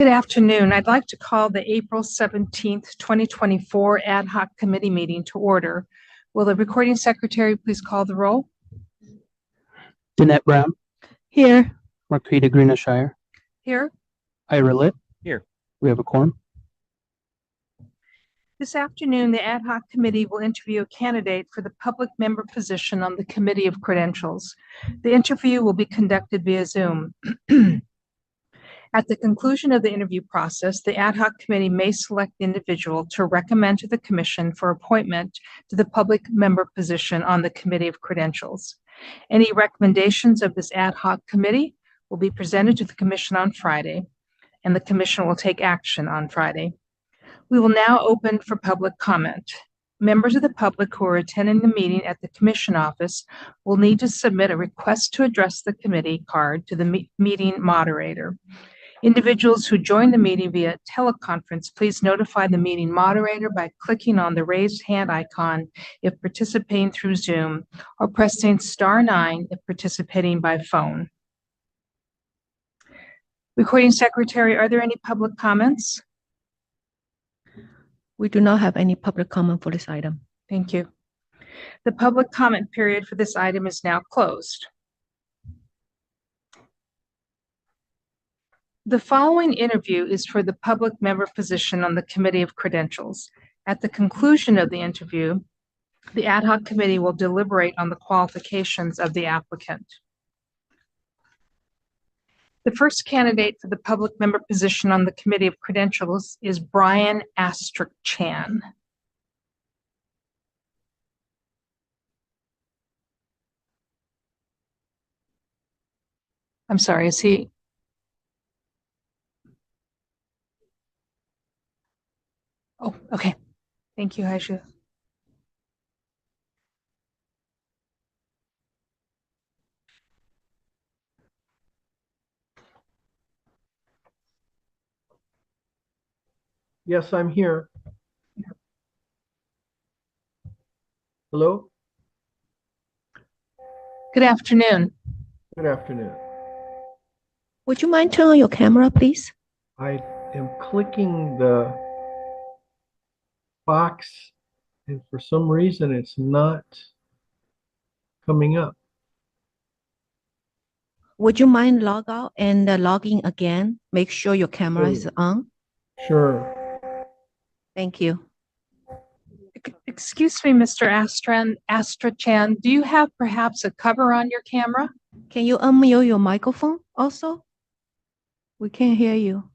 Good afternoon. I'd like to call the April 17th, 2024 Ad Hoc Committee meeting to order. Will the recording secretary please call the roll? Danette Brown. Here. Marquita Greenashire. Here. Ira Litt. Here. We have a quorum. This afternoon, the Ad Hoc Committee will interview a candidate for the public member position on the Committee of Credentials. The interview will be conducted via Zoom. At the conclusion of the interview process, the Ad Hoc Committee may select the individual to recommend to the Commission for appointment to the public member position on the Committee of Credentials. Any recommendations of this Ad Hoc Committee will be presented to the Commission on Friday, and the Commission will take action on Friday. We will now open for public comment. Members of the public who are attending the meeting at the Commission office will need to submit a request to address the committee card to the meeting moderator. Individuals who join the meeting via teleconference, please notify the meeting moderator by clicking on the raised hand icon if participating through Zoom, or pressing *9 if participating by phone. Recording secretary, are there any public comments? We do not have any public comment for this item. Thank you. The public comment period for this item is now closed. The following interview is for the public member position on the Committee of Credentials. At the conclusion of the interview, the Ad Hoc Committee will deliberate on the qualifications of the applicant. The first candidate for the public member position on the Committee of Credentials is Brian Astruc-Chan. I'm sorry, is he? Oh, okay. Thank you, Aisha. Yes, I'm here. Hello? Good afternoon. Good afternoon. Would you mind turning on your camera, please? I am clicking the box, and for some reason it's not coming up. Would you mind log out and log in again? Make sure your camera is on. Sure. Thank you. Excuse me, Mr. Astruc-Chan, do you have perhaps a cover on your camera? Can you unmute your microphone also? We can't hear you.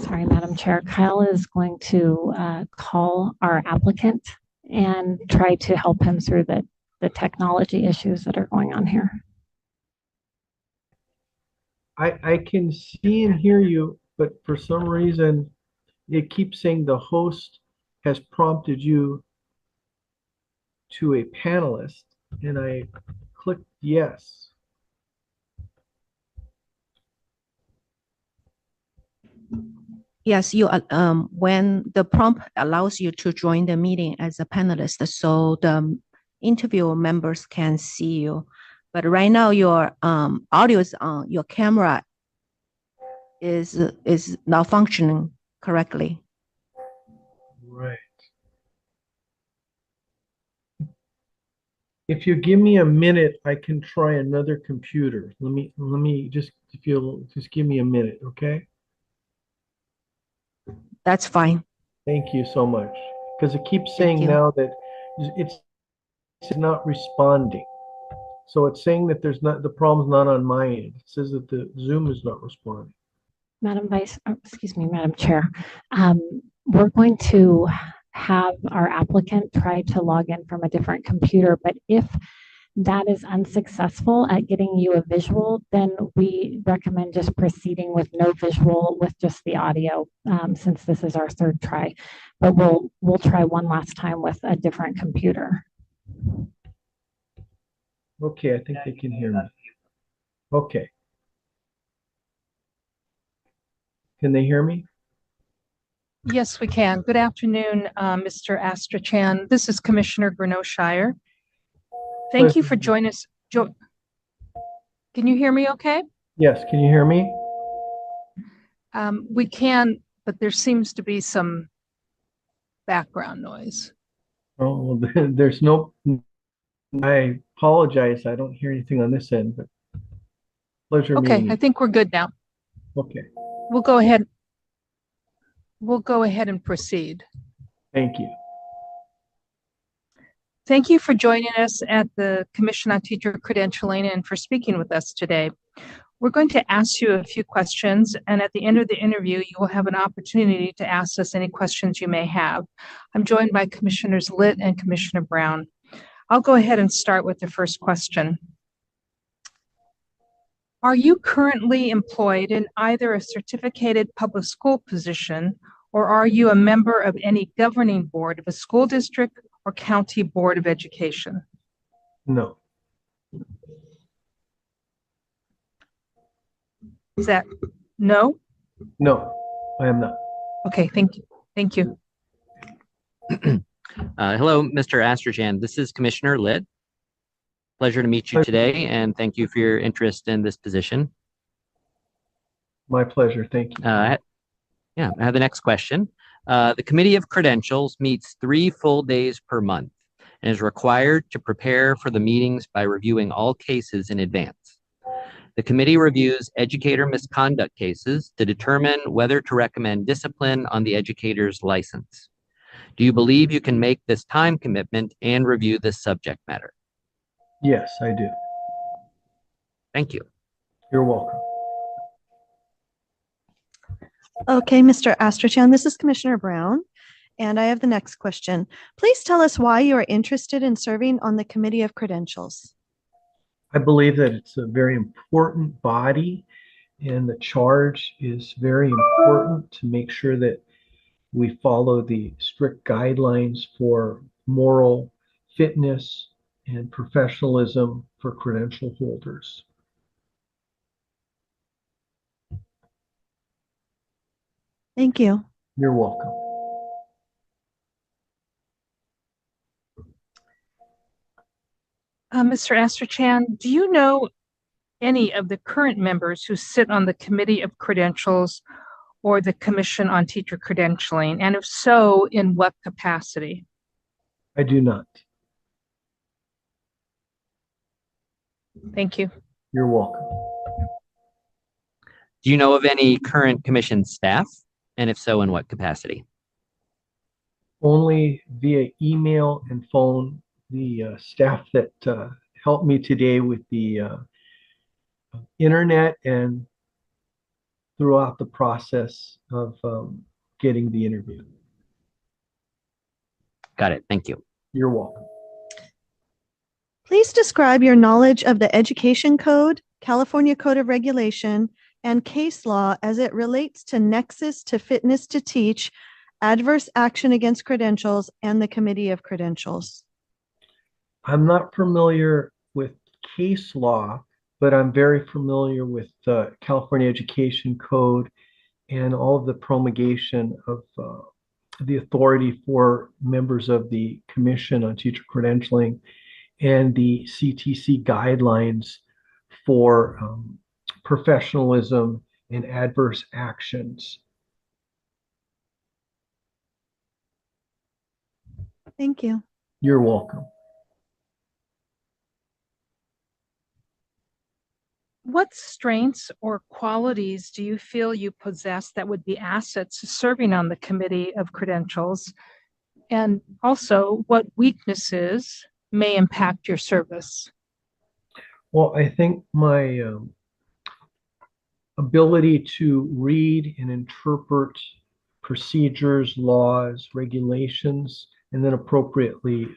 Sorry, Madam Chair. Kyle is going to call our applicant and try to help him through the technology issues that are going on here. I can see and hear you, but for some reason it keeps saying the host has prompted you to a panelist, and I clicked yes. Yes, you when the prompt allows you to join the meeting as a panelist, so the interview members can see you. But right now your audio is on, your camera is not functioning correctly. Right. If you give me a minute, I can try another computer. Let me just, if you'll just give me a minute, okay? That's fine. Thank you so much. Because it keeps saying you. now that it's not responding. So it's saying that there's not, the problem's not on my end. It says that the Zoom is not responding. Madam Chair, we're going to have our applicant try to log in from a different computer, but if that is unsuccessful at getting you a visual, then we recommend just proceeding with no visual, with just the audio, since this is our third try. But we'll try one last time with a different computer. Okay, I think they can hear me. Okay. Can they hear me? Yes, we can. Good afternoon, Mr. Astruc-Chan. This is Commissioner Greenashire. Thank you for joining us. Can you hear me okay? Yes, can you hear me? We can, but there seems to be some background noise. Oh, well, there's no, I apologize. I don't hear anything on this end, but pleasure Okay, meeting I you. think we're good now. Okay, We'll go ahead. We'll go ahead and proceed. thank you. Thank you for joining us at the Commission on Teacher Credentialing and for speaking with us today. We're going to ask you a few questions, and at the end of the interview, you will have an opportunity to ask us any questions you may have. I'm joined by Commissioners Litt and Commissioner Brown. I'll go ahead and start with the first question. Are you currently employed in either a certificated public school position, or are you a member of any governing board of a school district or county board of education? No, Is that no? no, I am not. Okay, thank you. Thank you. Hello, Mr. Astrachan. This is Commissioner Litt. Pleasure to meet you Hi. today, and thank you for your interest in this position. My pleasure. Thank you. I have the next question. The Committee of Credentials meets 3 full days per month and is required to prepare for the meetings by reviewing all cases in advance. The committee reviews educator misconduct cases to determine whether to recommend discipline on the educator's license. Do you believe you can make this time commitment and review this subject matter? Yes, I do. Thank you. You're welcome. Okay, Mr. Astrachan, this is Commissioner Brown, and I have the next question. Please tell us why you are interested in serving on the Committee of Credentials. I believe that it's a very important body, and the charge is very important to make sure that we follow the strict guidelines for moral fitness and professionalism for credential holders. Thank you. You're welcome. Mr. Astrachan, do you know any of the current members who sit on the Committee of Credentials or the Commission on Teacher Credentialing? And if so, in what capacity? I do not. Thank you. You're welcome. Do you know of any current commission staff? And if so, in what capacity? Only via email and phone. The staff that helped me today with the internet and throughout the process of getting the interview. Got it. Thank you. You're welcome. Please describe your knowledge of the Education Code, California Code of Regulation, and case law as it relates to nexus to fitness to teach, adverse action against credentials, and the Committee of Credentials. I'm not familiar with case law, but I'm very familiar with the California Education Code and all of the promulgation of the authority for members of the Commission on Teacher Credentialing and the CTC guidelines for professionalism and adverse actions. Thank you. You're welcome. What strengths or qualities do you feel you possess that would be assets to serving on the Committee of Credentials? And also, what weaknesses may impact your service? Well, I think my ability to read and interpret procedures, laws, regulations, and then appropriately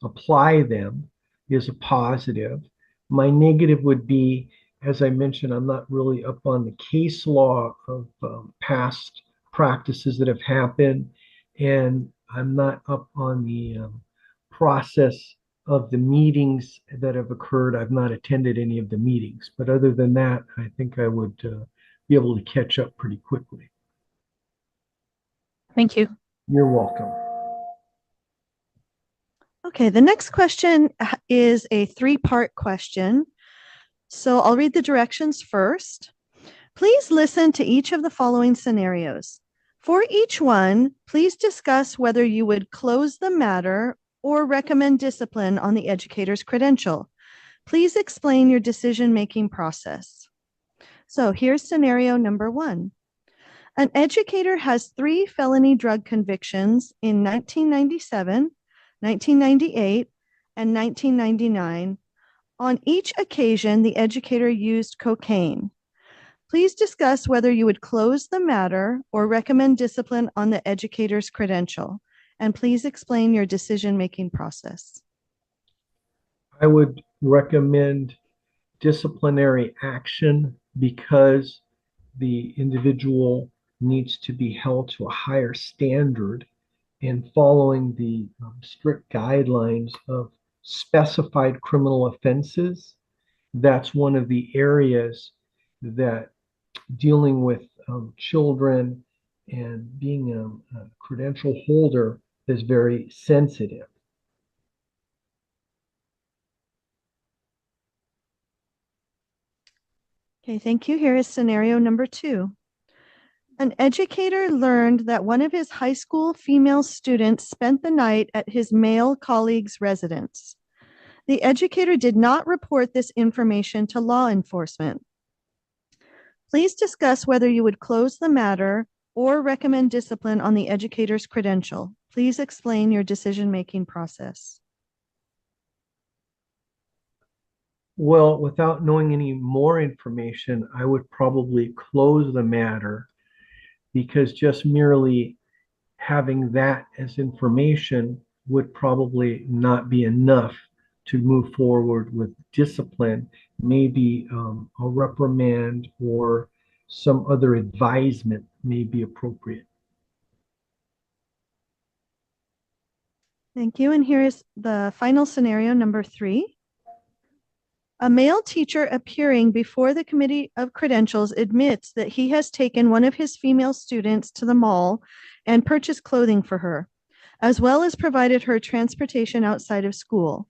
apply them is a positive. My negative would be, as I mentioned, I'm not really up on the case law of past practices that have happened, and I'm not up on the process of the meetings that have occurred. I've not attended any of the meetings, but other than that, I think I would be able to catch up pretty quickly. Thank you. You're welcome. Okay, the next question is a 3-part question. So I'll read the directions first. Please listen to each of the following scenarios. For each one, please discuss whether you would close the matter or recommend discipline on the educator's credential. Please explain your decision-making process. So here's scenario number 1. An educator has 3 felony drug convictions in 1997, 1998, and 1999. On each occasion, the educator used cocaine. Please discuss whether you would close the matter or recommend discipline on the educator's credential. And please explain your decision-making process. I would recommend disciplinary action because the individual needs to be held to a higher standard and following the strict guidelines of specified criminal offenses. That's one of the areas that dealing with children and being a credential holder is very sensitive. Okay, thank you. Here is scenario number 2. An educator learned that one of his high school female students spent the night at his male colleague's residence. The educator did not report this information to law enforcement. Please discuss whether you would close the matter or recommend discipline on the educator's credential. Please explain your decision-making process. Well, without knowing any more information, I would probably close the matter because just merely having that as information would probably not be enough to move forward with discipline. Maybe a reprimand or some other advisement may be appropriate. Thank you. And here is the final scenario, number 3. A male teacher appearing before the Committee of Credentials admits that he has taken one of his female students to the mall and purchased clothing for her, as well as provided her transportation outside of school.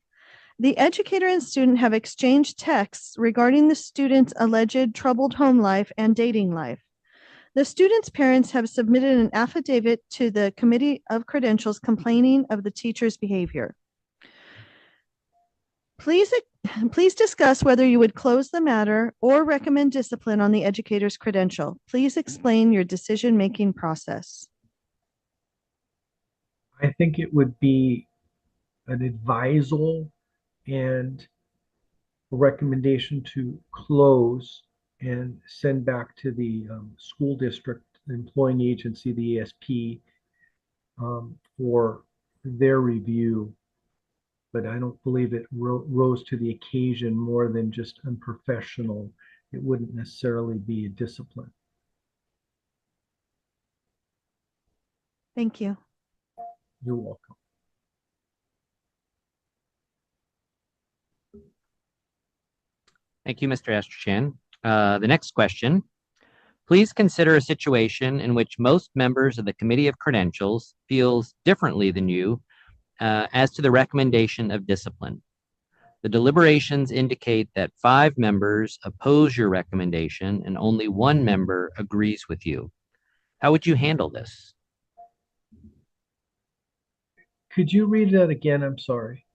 The educator and student have exchanged texts regarding the student's alleged troubled home life and dating life. The student's parents have submitted an affidavit to the Committee of Credentials complaining of the teacher's behavior. Please discuss whether you would close the matter or recommend discipline on the educator's credential. Please explain your decision-making process. I think it would be an advisal and a recommendation to close and send back to the school district employing agency, the ESP, for their review. But I don't believe it rose to the occasion more than just unprofessional. It wouldn't necessarily be a discipline. Thank you. You're welcome. Thank you, Mr. Astrachan. The next question. Please consider a situation in which most members of the Committee of Credentials feels differently than you as to the recommendation of discipline. The deliberations indicate that 5 members oppose your recommendation and only 1 member agrees with you. How would you handle this? Could you read that again? I'm sorry.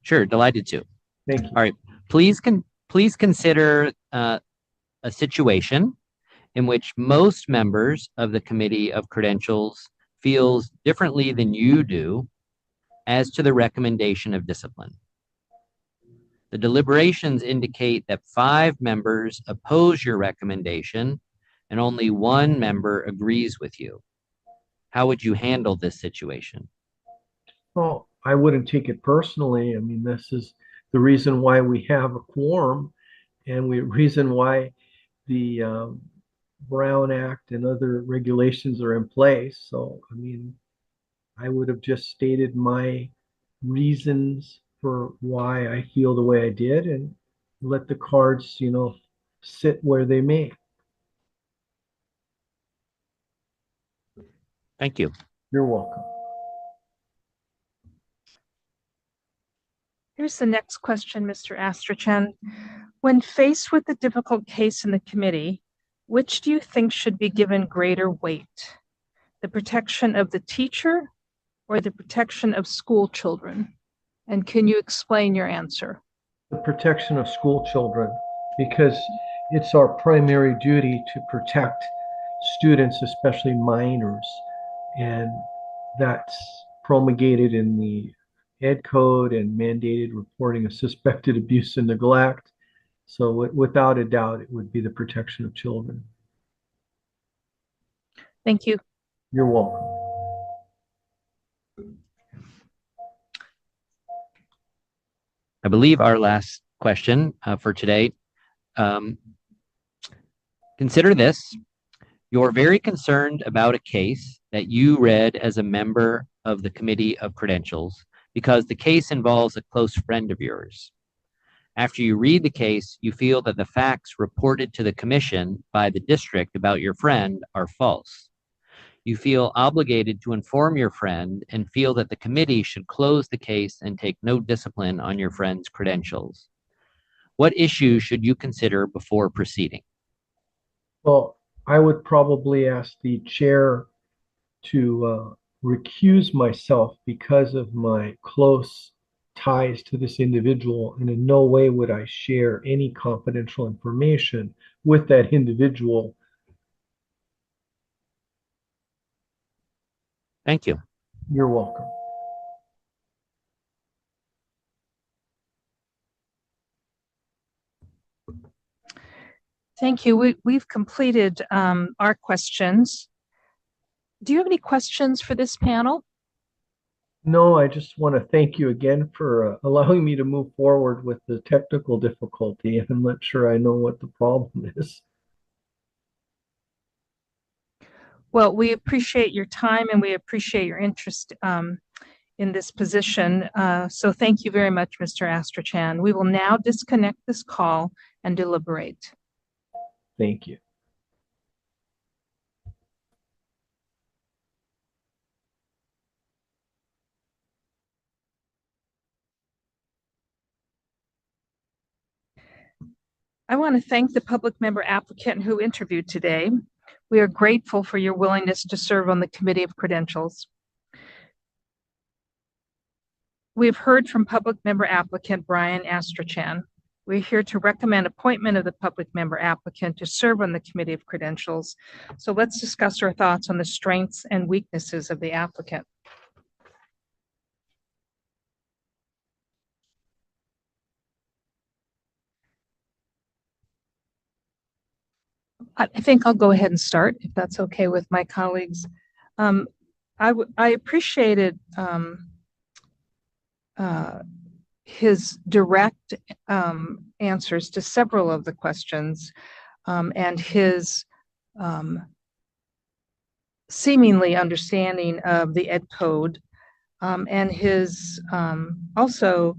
Sure, delighted to. Thank you. All right. Please consider a situation in which most members of the Committee of Credentials feels differently than you do as to the recommendation of discipline. The deliberations indicate that 5 members oppose your recommendation and only 1 member agrees with you. How would you handle this situation? Well, I wouldn't take it personally. I mean, this is the reason why we have a quorum and the reason why the Brown Act and other regulations are in place. So, I mean, I would have just stated my reasons for why I feel the way I did and let the cards, sit where they may. Thank you. You're welcome. Here's the next question, Mr. Astrachan. When faced with a difficult case in the committee, which do you think should be given greater weight? The protection of the teacher or the protection of school children? And can you explain your answer? The protection of school children, because it's our primary duty to protect students, especially minors. And that's promulgated in the Ed Code and mandated reporting of suspected abuse and neglect. So without a doubt, it would be the protection of children. Thank you. You're welcome. I believe our last question for today. Consider this. You're very concerned about a case that you read as a member of the Committee of Credentials because the case involves a close friend of yours. After you read the case, you feel that the facts reported to the commission by the district about your friend are false. You feel obligated to inform your friend and feel that the committee should close the case and take no discipline on your friend's credentials. What issues should you consider before proceeding? Well, I would probably ask the chair to recuse myself because of my close ties to this individual, and in no way would I share any confidential information with that individual. Thank you. You're welcome. Thank you. We've completed our questions. Do you have any questions for this panel? No, I just want to thank you again for allowing me to move forward with the technical difficulty. I'm not sure I know what the problem is. Well, we appreciate your time and we appreciate your interest in this position. So thank you very much, Mr. Astrachan. We will now disconnect this call and deliberate. Thank you. I want to thank the public member applicant who interviewed today. We are grateful for your willingness to serve on the Committee of Credentials. We've heard from public member applicant Brian Astrachan. We're here to recommend appointment of the public member applicant to serve on the Committee of Credentials. So let's discuss our thoughts on the strengths and weaknesses of the applicant. I think I'll go ahead and start, if that's okay with my colleagues. I appreciated his direct answers to several of the questions and his seemingly understanding of the Ed Code and his also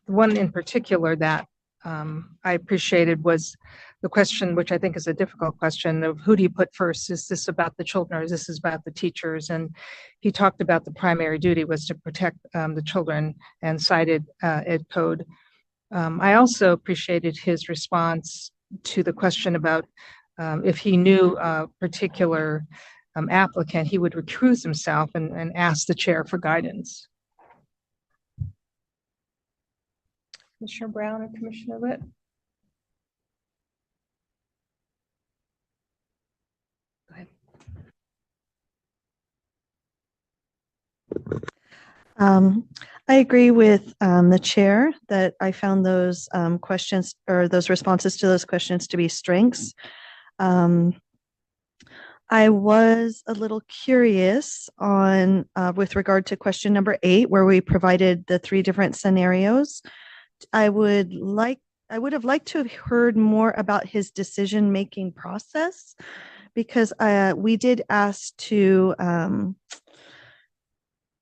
one in particular that I appreciated was the question, which I think is a difficult question, of who do you put first? Is this about the children or is this about the teachers? And he talked about the primary duty was to protect the children and cited Ed Code. I also appreciated his response to the question about if he knew a particular applicant, he would recuse himself and ask the chair for guidance. Commissioner Brown or Commissioner Litt? Go ahead. I agree with the chair that I found those questions or those responses to those questions to be strengths. I was a little curious on with regard to question number 8, where we provided the 3 different scenarios. I would have liked to have heard more about his decision-making process, because we did ask to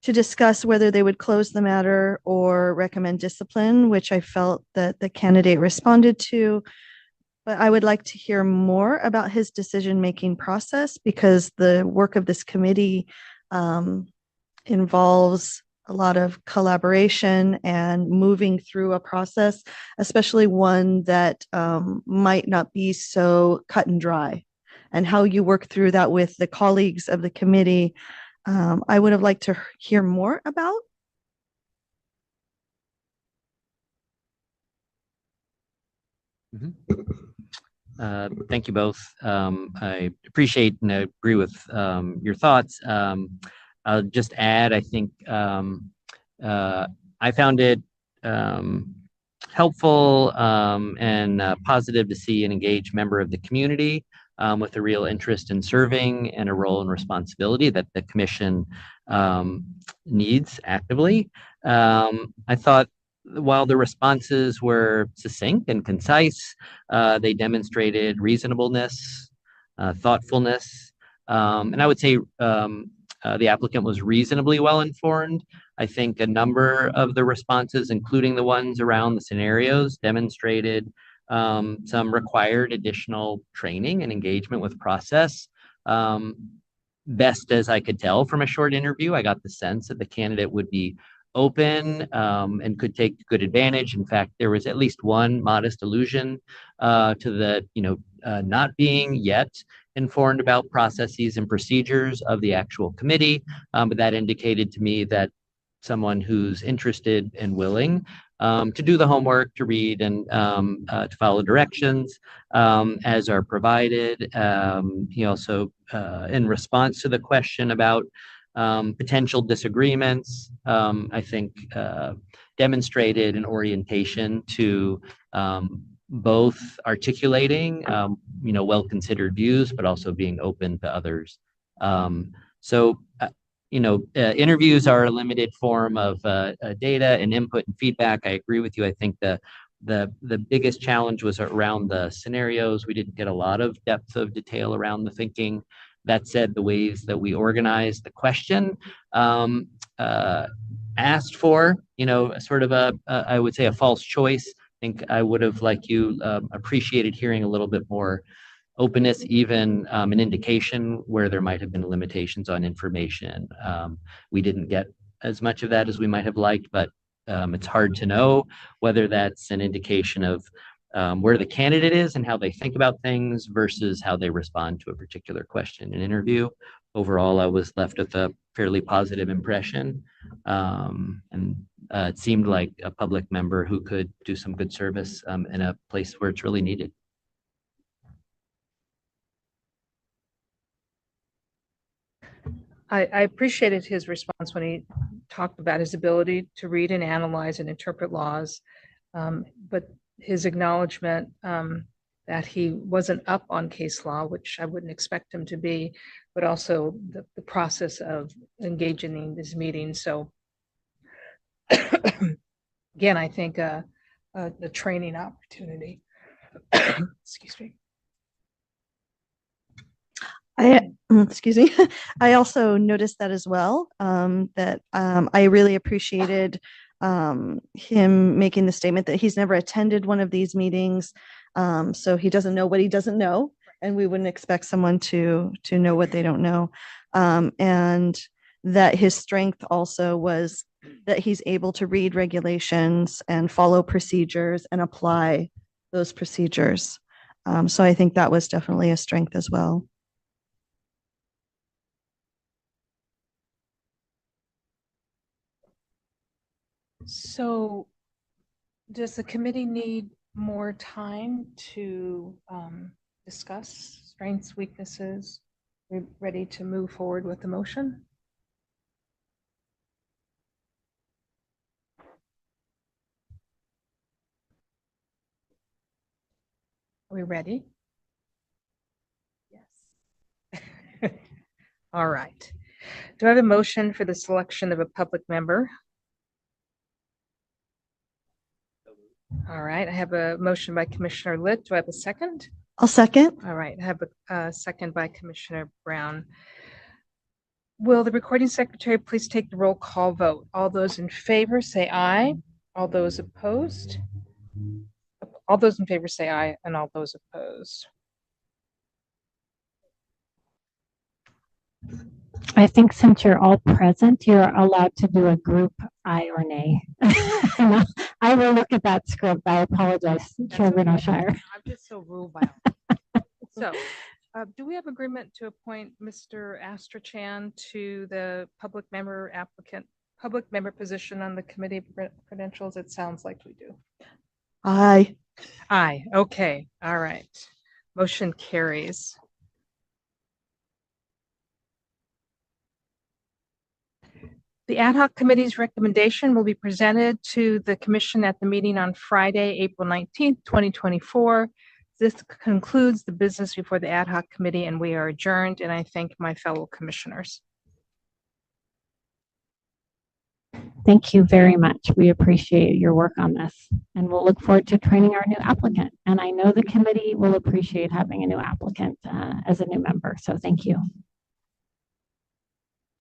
discuss whether they would close the matter or recommend discipline, which I felt that the candidate responded to. But I would like to hear more about his decision-making process, because the work of this committee involves a lot of collaboration and moving through a process, especially one that might not be so cut and dry, and how you work through that with the colleagues of the committee. I would have liked to hear more about. Thank you both. I appreciate and I agree with your thoughts. I'll just add, I think I found it helpful and positive to see an engaged member of the community with a real interest in serving and a role and responsibility that the commission needs actively. I thought while the responses were succinct and concise, they demonstrated reasonableness, thoughtfulness, and I would say the applicant was reasonably well informed. I think a number of the responses, including the ones around the scenarios, demonstrated some required additional training and engagement with process. Best as I could tell from a short interview, I got the sense that the candidate would be open and could take good advantage. In fact, there was at least one modest allusion to the, not being yet informed about processes and procedures of the actual committee, but that indicated to me that someone who's interested and willing to do the homework, to read and to follow directions as are provided. He also, in response to the question about potential disagreements, I think demonstrated an orientation to both articulating, well-considered views, but also being open to others. Interviews are a limited form of data and input and feedback. I agree with you. I think the biggest challenge was around the scenarios. We didn't get a lot of depth of detail around the thinking. That said, the ways that we organized the question asked for, sort of I would say a false choice. I think I would have, like you, appreciated hearing a little bit more openness, even an indication where there might have been limitations on information. We didn't get as much of that as we might have liked, but it's hard to know whether that's an indication of where the candidate is and how they think about things versus how they respond to a particular question in an interview. Overall, I was left with a fairly positive impression. And it seemed like a public member who could do some good service in a place where it's really needed. I appreciated his response when he talked about his ability to read and analyze and interpret laws, but his acknowledgement that he wasn't up on case law, which I wouldn't expect him to be, but also the process of engaging in these meetings. So again, I think the training opportunity. Excuse me. Excuse me. I also noticed that as well, that I really appreciated him making the statement that he's never attended one of these meetings, so he doesn't know what he doesn't know, and we wouldn't expect someone to know what they don't know, and that his strength also was that he's able to read regulations and follow procedures and apply those procedures. So I think that was definitely a strength as well. So does the committee need more time to discuss strengths, weaknesses? We're ready to move forward with the motion? Are we ready? Yes. All right. Do I have a motion for the selection of a public member? All right, I have a motion by Commissioner Litt. Do I have a second? I'll second. All right, I have a second by Commissioner Brown. Will the recording secretary please take the roll call vote? All those in favor say aye. All those opposed? All those in favor say aye, and all those opposed. I think since you're all present, you're allowed to do a group aye or nay. And I will look at that script. I apologize, Chairman O'Shire. I'm just so rule by. So, do we have agreement to appoint Mr. Astrachan to the public member position on the Committee of Credentials? It sounds like we do. Aye. Aye, okay, all right. Motion carries. The ad hoc committee's recommendation will be presented to the commission at the meeting on Friday, April 19th, 2024. This concludes the business before the ad hoc committee, and we are adjourned, and I thank my fellow commissioners. Thank you very much. We appreciate your work on this, and we'll look forward to training our new applicant. And I know the committee will appreciate having a new applicant as a new member. So thank you.